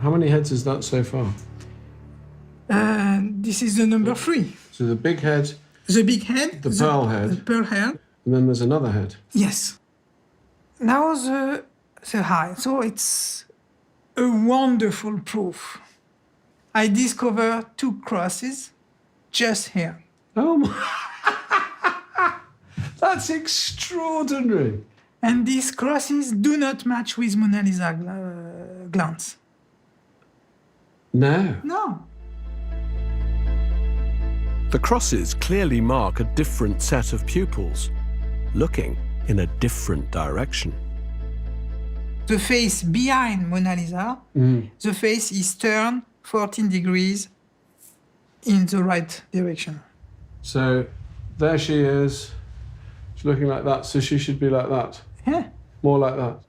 How many heads is that so far? This is the number 3. So the big head, The big head, the pearl head, the pearl head. and then there's another head. Yes. Now the eye. So it's a wonderful proof. I discovered 2 crosses just here. Oh my! That's extraordinary. And these crosses do not match with Mona Lisa glance. No. No. The crosses clearly mark a different set of pupils, looking in a different direction. The face behind Mona Lisa, the face is turned 14 degrees in the right direction. So there she is. She's looking like that, so she should be like that. Yeah. More like that.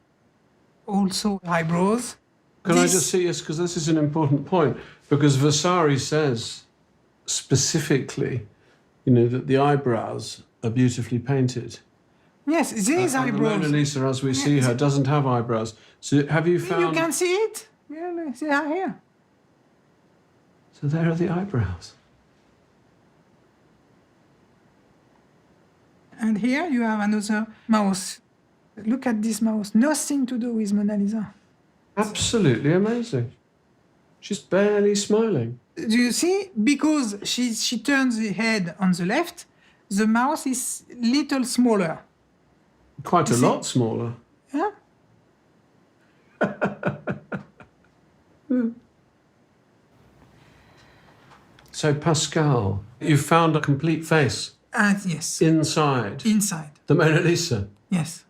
Also eyebrows. Can I just see this, because this is an important point, because Vasari says specifically, you know, that the eyebrows are beautifully painted. Yes, these And eyebrows. the Mona Lisa, as we see her, doesn't have eyebrows. So have you found... You can see it. Really, they are here. So there are the eyebrows. And here you have another mouse. Look at this mouse. Nothing to do with Mona Lisa. Absolutely amazing. She's barely smiling. Do you see? Because she turns the head on the left, the mouth is little smaller. Quite a You see? lot smaller. Yeah? So Pascal, you found a complete face Yes. inside Inside. the Mona Lisa. Yes.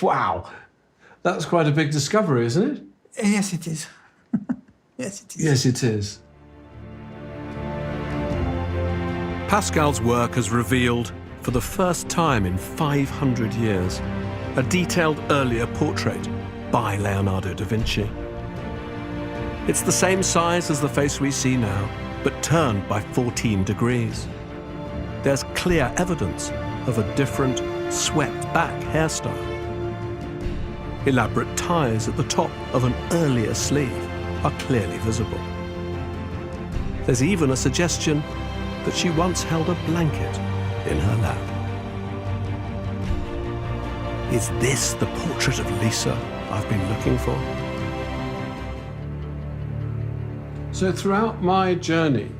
Wow. That's quite a big discovery, isn't it? Yes, it is. Yes, it is. Yes, it is. Pascal's work has revealed, for the first time in 500 years, a detailed earlier portrait by Leonardo da Vinci. It's the same size as the face we see now, but turned by 14 degrees. There's clear evidence of a different, swept-back hairstyle. Elaborate ties at the top of an earlier sleeve are clearly visible. There's even a suggestion that she once held a blanket in her lap. Is this the portrait of Lisa I've been looking for? So throughout my journey,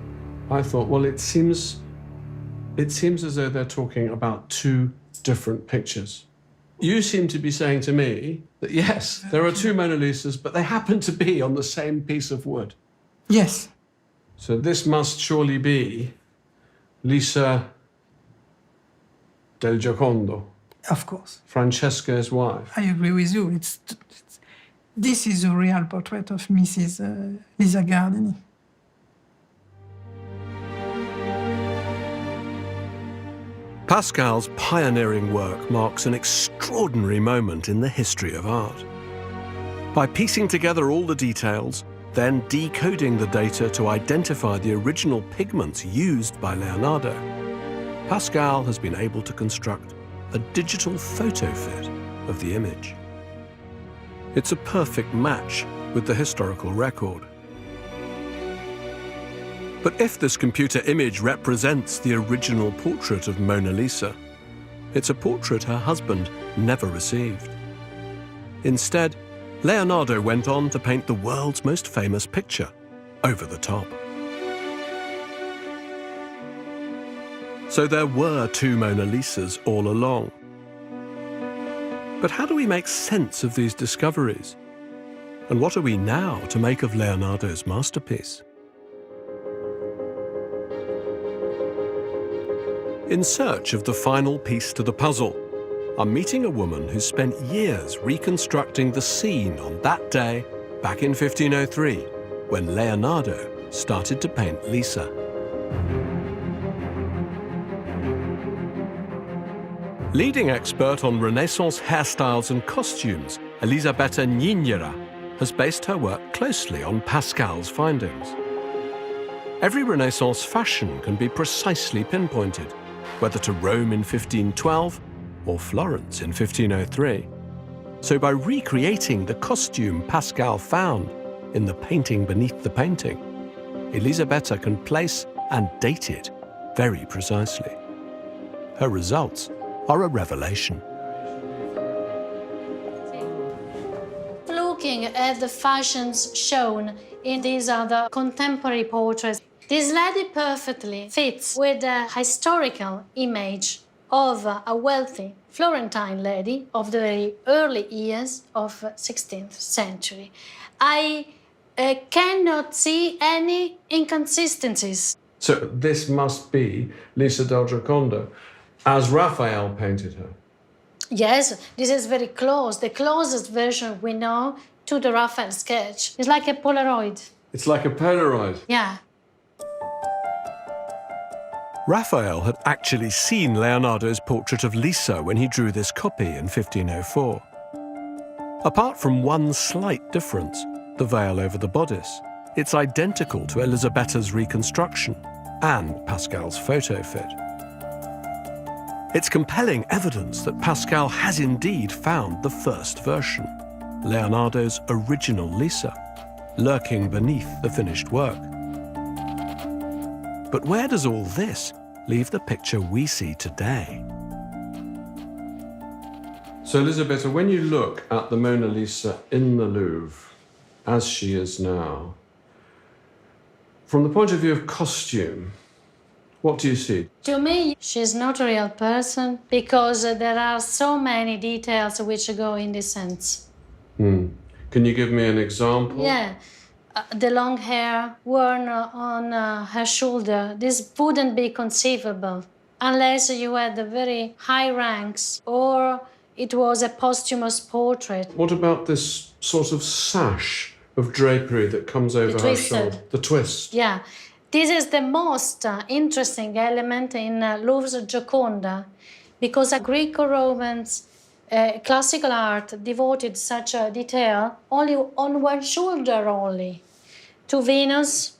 I thought, well, it seems as though they're talking about 2 different pictures. You seem to be saying to me that, yes, there are 2 Mona Lisas, but they happen to be on the same piece of wood. Yes. So this must surely be Lisa del Giocondo, Of course. Francesca's wife. I agree with you. This is a real portrait of Mrs. Lisa Gardini. Pascal's pioneering work marks an extraordinary moment in the history of art. By piecing together all the details, then decoding the data to identify the original pigments used by Leonardo, Pascal has been able to construct a digital photo fit of the image. It's a perfect match with the historical record. But if this computer image represents the original portrait of Mona Lisa, it's a portrait her husband never received. Instead, Leonardo went on to paint the world's most famous picture over the top. So there were 2 Mona Lisas all along. But how do we make sense of these discoveries? And what are we now to make of Leonardo's masterpiece? In search of the final piece to the puzzle, I'm meeting a woman who spent years reconstructing the scene on that day back in 1503, when Leonardo started to paint Lisa. Leading expert on Renaissance hairstyles and costumes, Elisabetta Niñera has based her work closely on Pascal's findings. Every Renaissance fashion can be precisely pinpointed, whether to Rome in 1512 or Florence in 1503. So by recreating the costume Pascal found in the painting beneath the painting, Elisabetta can place and date it very precisely. Her results are a revelation. Looking at the fashions shown in these other contemporary portraits, this lady perfectly fits with the historical image of a wealthy Florentine lady of the very early years of 16th century. I cannot see any inconsistencies. So this must be Lisa del Giocondo, as Raphael painted her. Yes, this is very close, the closest version we know to the Raphael sketch. It's like a Polaroid. It's like a Polaroid. Yeah. Raphael had actually seen Leonardo's portrait of Lisa when he drew this copy in 1504. Apart from one slight difference, the veil over the bodice, it's identical to Elisabetta's reconstruction and Pascal's photo fit. It's compelling evidence that Pascal has indeed found the first version, Leonardo's original Lisa, lurking beneath the finished work. But where does all this leave the picture we see today? So, Elisabetta, when you look at the Mona Lisa in the Louvre, as she is now, from the point of view of costume, what do you see? To me, she's not a real person because there are so many details which go in this sense. Can you give me an example? Yeah, the long hair worn on her shoulder, this wouldn't be conceivable unless you had the very high ranks or it was a posthumous portrait. What about this sort of sash of drapery that comes over her shoulder? The twist. Yeah. This is the most interesting element in Louvre's Gioconda because Greco-Romans classical art devoted such a detail only on one shoulder only, to Venus,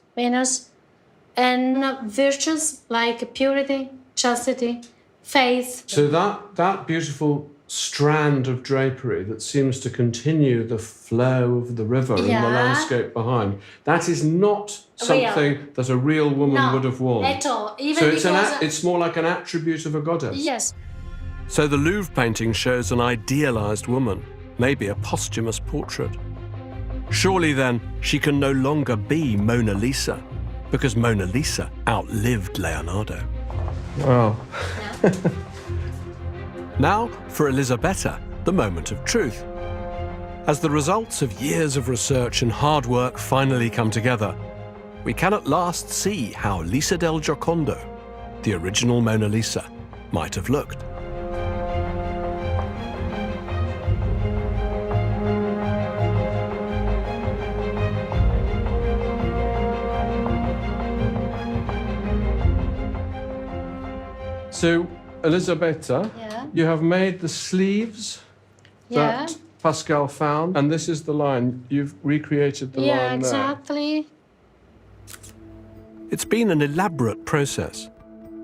and virtues like purity, chastity, faith. So that beautiful strand of drapery that seems to continue the flow of the river in the landscape behind, that is not something that a real woman would have worn. At all. Even so it's more like an attribute of a goddess. Yes. So the Louvre painting shows an idealized woman, maybe a posthumous portrait. Surely then, she can no longer be Mona Lisa, because Mona Lisa outlived Leonardo. Wow. Now, for Elisabetta, the moment of truth. As the results of years of research and hard work finally come together, we can at last see how Lisa del Giocondo, the original Mona Lisa, might have looked. So, Elisabetta, you have made the sleeves that Pascal found, and this is the line. You've recreated the line there. Yeah, exactly. It's been an elaborate process,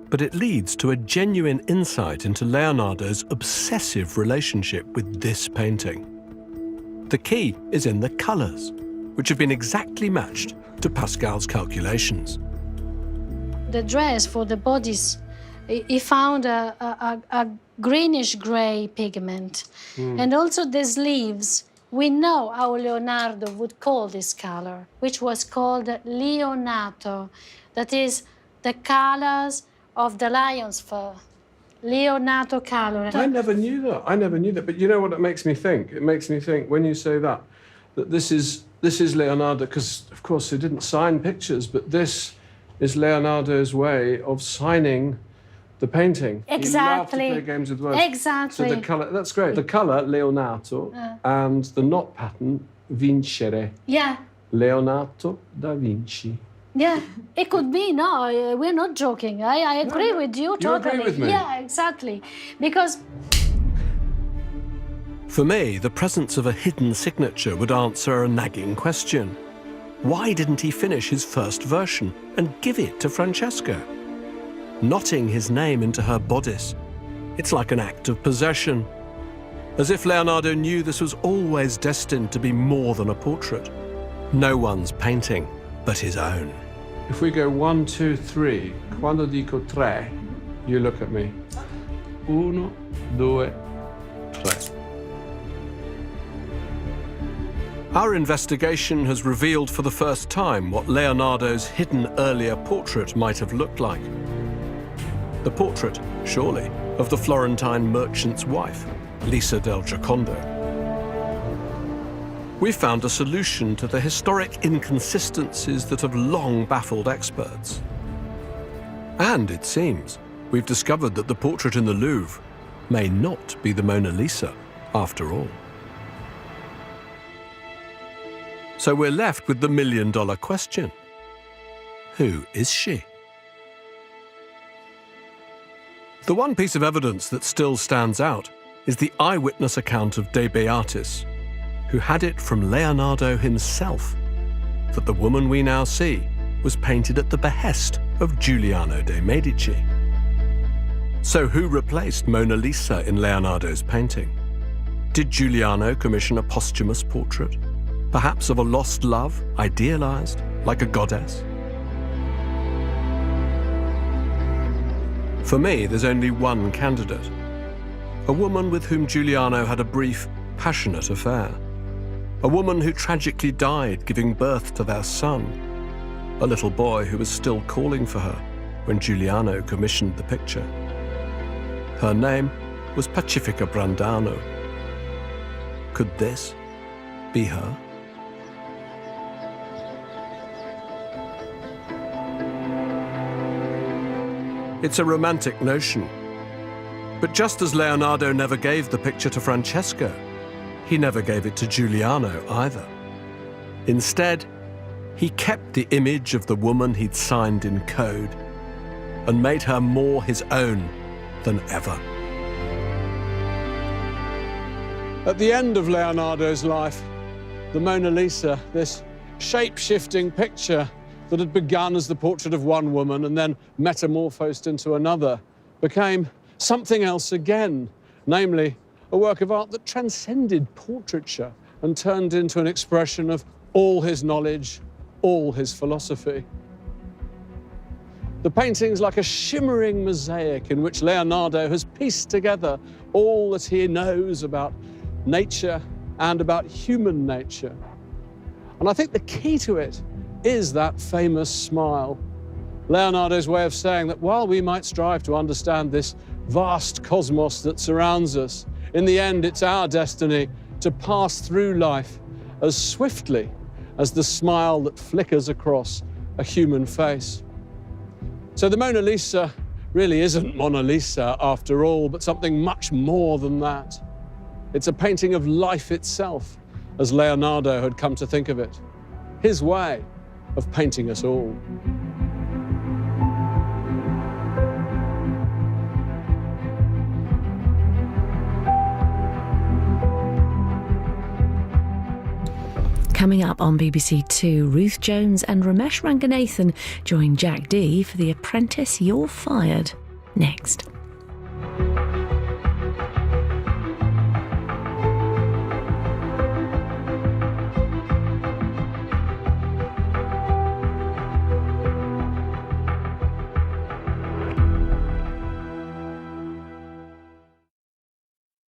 but it leads to a genuine insight into Leonardo's obsessive relationship with this painting. The key is in the colours, which have been exactly matched to Pascal's calculations. The dress for the bodice, he found a greenish-grey pigment. And also the sleeves. We know how Leonardo would call this color, which was called leonato. That is the colors of the lion's fur. Leonato color. I never knew that. But you know what it makes me think? It makes me think, when you say that this is Leonardo, because, of course, he didn't sign pictures, but this is Leonardo's way of signing the painting. Exactly. He loved to play games with words. Exactly. So the colour, that's great. The colour, Leonato, and the knot pattern, vincere. Yeah. Leonardo da Vinci. Yeah, it could be. No, we're not joking. I agree with you totally. You agree with me? Yeah, exactly. Because For me, the presence of a hidden signature would answer a nagging question. Why didn't he finish his first version and give it to Francesca? Knotting his name into her bodice, it's like an act of possession. as if Leonardo knew this was always destined to be more than a portrait. No one's painting but his own. If we go 1, 2, 3, quando dico tre, you look at me. 1, 2, 3. Our investigation has revealed for the first time what Leonardo's hidden earlier portrait might have looked like. The portrait, surely, of the Florentine merchant's wife, Lisa del Giocondo. We found a solution to the historic inconsistencies that have long baffled experts. And it seems we've discovered that the portrait in the Louvre may not be the Mona Lisa after all. So we're left with the million-dollar question. Who is she? The one piece of evidence that still stands out is the eyewitness account of De Beatis, who had it from Leonardo himself that the woman we now see was painted at the behest of Giuliano de' Medici. So who replaced Mona Lisa in Leonardo's painting? Did Giuliano commission a posthumous portrait, perhaps of a lost love, idealized like a goddess? For me, there's only one candidate, a woman with whom Giuliano had a brief, passionate affair. A woman who tragically died giving birth to their son, a little boy who was still calling for her when Giuliano commissioned the picture. Her name was Pacifica Brandano. Could this be her? It's a romantic notion. But just as Leonardo never gave the picture to Francesco, he never gave it to Giuliano either. Instead, he kept the image of the woman he'd signed in code and made her more his own than ever. At the end of Leonardo's life, the Mona Lisa, this shape-shifting picture that had begun as the portrait of one woman and then metamorphosed into another, became something else again, namely a work of art that transcended portraiture and turned into an expression of all his knowledge, all his philosophy. The painting's like a shimmering mosaic in which Leonardo has pieced together all that he knows about nature and about human nature. And I think the key to it is that famous smile. Leonardo's way of saying that while we might strive to understand this vast cosmos that surrounds us, in the end, it's our destiny to pass through life as swiftly as the smile that flickers across a human face. So the Mona Lisa really isn't Mona Lisa after all, but something much more than that. It's a painting of life itself, as Leonardo had come to think of it. His way of painting us all. Coming up on BBC Two, Ruth Jones and Ramesh Ranganathan join Jack Dee for The Apprentice, You're Fired. Next.